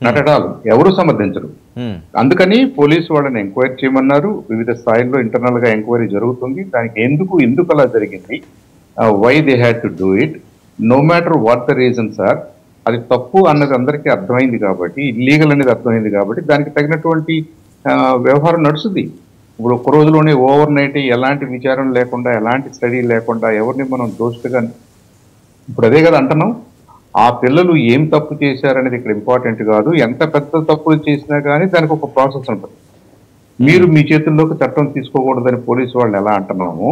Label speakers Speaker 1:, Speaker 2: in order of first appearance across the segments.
Speaker 1: Not at all, ఎవరు సమర్థించరు. అందుకని police వాళ్ళని ఎంక్వైరీ చేయమన్నారు. వివిధ స్థాయిల్లో ఇంటర్నల్ గా ఎంక్వైరీ జరుగుతుంది. దానికి ఎందుకు అలా జరిగింది, why they had to do it, no matter what the reasons are, అది తప్పు అన్నది అందరికీ అర్థమైంది కాబట్టి, ఇల్లీగల్ అనేది అర్థమైంది కాబట్టి దానికి తగినటువంటి వ్యవహారం నడుస్తుంది. ఇప్పుడు ఒక్క రోజులోనే ఓవర్ నైట్ ఎలాంటి విచారణ లేకుండా, ఎలాంటి స్టడీ లేకుండా ఎవరిని మనం దోషులుగా, ఇప్పుడు అదే కదా అంటున్నాం, ఆ పిల్లలు ఏం తప్పు చేశారనేది ఇక్కడ ఇంపార్టెంట్ కాదు. ఎంత పెద్ద తప్పులు చేసినా కానీ దానికి ఒక ప్రాసెస్ ఉంటుంది. మీరు మీ చేతుల్లోకి చట్టం తీసుకోకూడదని పోలీసు వాళ్ళు ఎలా అంటున్నాము,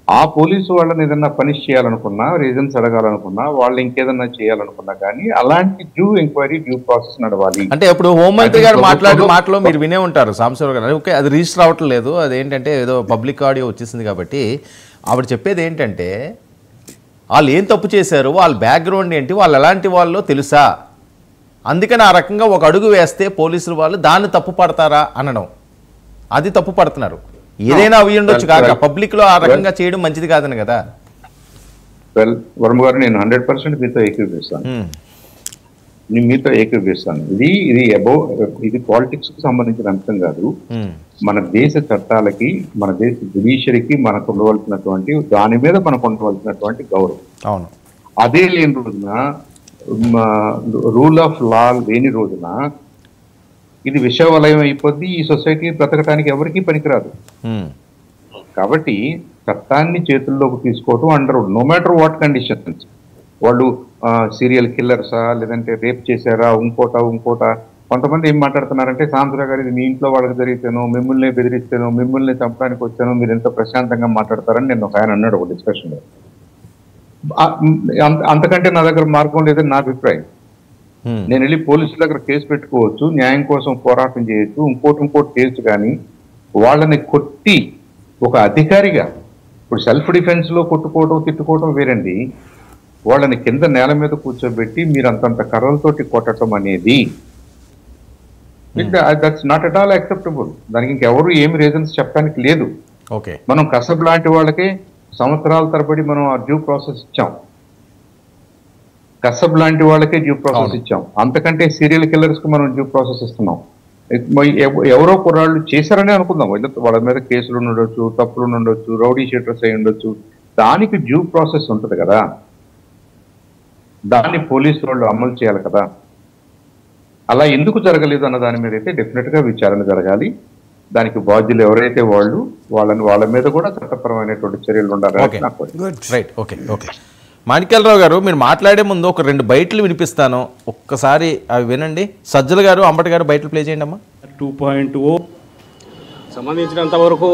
Speaker 1: ఆ పోలీసు వాళ్ళని ఏదన్నా పనిష్ చేయాలనుకున్నా, రీజన్స్ అడగాలనుకున్నా, వాళ్ళు ఇంకేదన్నా చేయాలనుకున్నా కానీ అలాంటి డ్యూ ఎంక్వైరీ, డ్యూ ప్రాసెస్ నడవాలి.
Speaker 2: అంటే ఇప్పుడు హోంమంత్రి గారు మాట్లాడిన మాటలో మీరు వినే ఉంటారు సాంబశివరావు గారు, ఓకే అది రిజిస్టర్ అవ్వట్లేదు, అదేంటంటే ఏదో పబ్లిక్ ఆడియో వచ్చేసింది కాబట్టి ఆవిడ చెప్పేది ఏంటంటే వాళ్ళు ఏం తప్పు చేశారు, వాళ్ళ బ్యాక్గ్రౌండ్ ఏంటి, వాళ్ళు ఎలాంటి వాళ్ళో తెలుసా, అందుకని ఆ రకంగా ఒక అడుగు వేస్తే పోలీసులు వాళ్ళు దాన్ని తప్పు పడతారా అనడం, అది తప్పు పడుతున్నారు. ఏదైనా అవి ఉండొచ్చు కాక పబ్లిక్ లో ఆ రకంగా చేయడం మంచిది కాదని కదా.
Speaker 1: వెల్ వర్మ గారు, నేను 100% మీతో ఏకీభవిస్తాను. ఇది పాలిటిక్స్ కు సంబంధించిన అంశం కాదు. మన దేశ చట్టాలకి, మన దేశ జ్యుడిషియరీకి మనకు ఉండవలసినటువంటి, దాని మీద మనకు ఉండవలసినటువంటి గౌరవం.
Speaker 2: అవును,
Speaker 1: అదే లేని రోజున, రూల్ ఆఫ్ లా లేని రోజున ఇది విషవలయం అయిపోద్ది. ఈ సొసైటీ బ్రతకడానికి ఎవరికీ పనికిరాదు. కాబట్టి చట్టాన్ని చేతుల్లోకి తీసుకోవటం under, no matter what conditions, వాళ్ళు సీరియల్ కిల్లర్సా, లేదంటే రేప్ చేశారా, ఇంకోట. కొంతమంది ఏం మాట్లాడుతున్నారంటే, సాంబశివరావు గారు ఇది మీ ఇంట్లో వాళ్ళకి జరిగితేనో, మిమ్మల్ని బెదిరిస్తేనో, మిమ్మల్ని చంపడానికి వచ్చానో మీరు ఎంత ప్రశాంతంగా మాట్లాడతారని నేను ఒక ఆయన అన్నాడు ఒక డిస్కషన్లో. అంతకంటే నా దగ్గర మార్గం లేదని నా అభిప్రాయం. నేను వెళ్ళి పోలీసుల దగ్గర కేసు పెట్టుకోవచ్చు, న్యాయం కోసం పోరాటం చేయొచ్చు, ఇంకోటి కేసు, కానీ వాళ్ళని కొట్టి ఒక అధికారిగా, ఇప్పుడు సెల్ఫ్ డిఫెన్స్ లో కొట్టుకోవడం, తిట్టుకోవడం వేరండి. వాళ్ళని కింద నేల మీద కూర్చోబెట్టి మీరు అంతంత కర్రలతోటి కొట్టడం అనేది that's not at all acceptable. దానికి ఇంకెవరు ఏమి రీజన్స్ చెప్పడానికి లేదు. మనం కసబ్ లాంటి వాళ్ళకే సంవత్సరాల తరబడి మనం ఆ డ్యూ ప్రాసెస్ ఇచ్చాం, కసబ్ లాంటి వాళ్ళకే డ్యూ ప్రాసెస్ ఇచ్చాం, అంతకంటే సీరియల్ కిల్లర్స్ కు మనం డ్యూ ప్రాసెస్ ఇస్తున్నాం. ఎవరో కుర్రాళ్ళు చేశారని అనుకుందాం, వాళ్ళ మీద కేసులు ఉండొచ్చు, తప్పులు ఉండొచ్చు, రౌడీ షీటర్స్ అయి ఉండొచ్చు, దానికి డ్యూ ప్రాసెస్ ఉంటుంది కదా, దాన్ని పోలీసు వాళ్ళు అమలు చేయాలి కదా. అలా ఎందుకు జరగలేదు అన్న దాని మీద అయితే డెఫినెట్ గా విచారణ జరగాలి. దానికి బాధ్యులు ఎవరైతే వాళ్ళ మీద కూడా చట్టపరమైనటువంటి చర్యలు ఉండాలి.
Speaker 2: మాణిక్యాలరావు గారు, మీరు మాట్లాడే ముందు ఒక 2 బయటలు వినిపిస్తాను, ఒక్కసారి అవి వినండి. సజ్జల గారు, అంబటి గారు బయటలు ప్లే చేయండి అమ్మా.
Speaker 3: 2.0 సంబంధించినంత వరకు